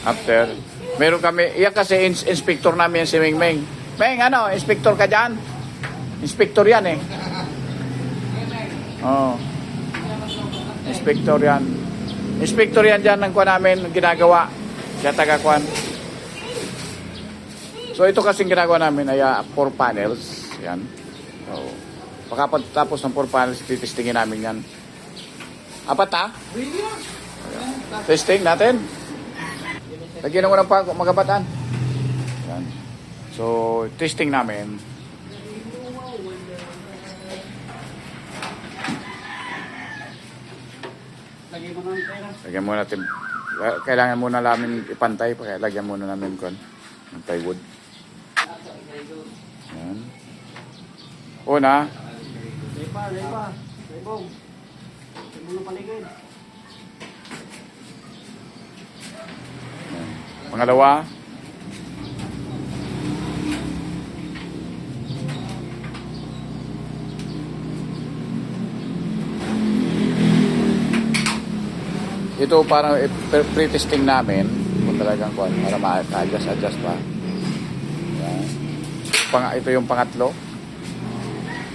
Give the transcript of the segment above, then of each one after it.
After. Meron kami, iya kasi inspector namin si Ming Ming. Ming, ano, inspector ka dyan? Inspector yan eh. Oo. Inspector yan. Inspector yan dyan ng kuha namin ginagawa. Kaya taga-kuhan. So ito kasing ginagawa namin ay 4 panels. Yan. So, pagkatapos ng 4 panels, titestingin namin yan. Apat ha? Testing natin. Lagyan mo ng magabatan. Yan. So, testing namin. Lagyan muna natin. Kailangan muna namin ipantay. Lagyan muna namin ng plywood. Yan. Una. Pangalawa. Ito parang pre-testing namin kung talagang para ma-adjust pa. Yan. Ito yung pangatlo.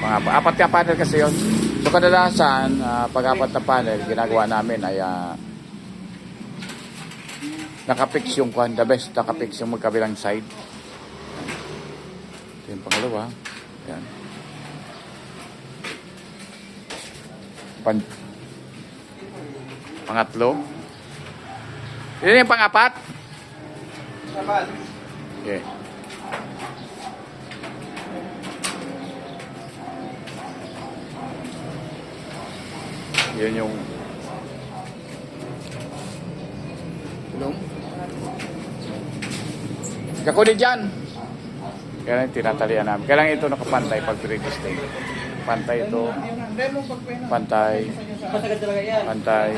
Apat ka panel kasi yun. So kadalasan, pag-apat na panel, ginagawa namin ay nakapix yung the best, nakapix yung magkabilang side. Ito yung pangalawa. Yan. Pangatlo. Yan yung pangapat. Okay. Yan yung tulong. Kakuni dyan. Kaya tinatalian namin. Kailangan ito nakapantay pag pre-testing. Pantay ito. Pantay. Pantay.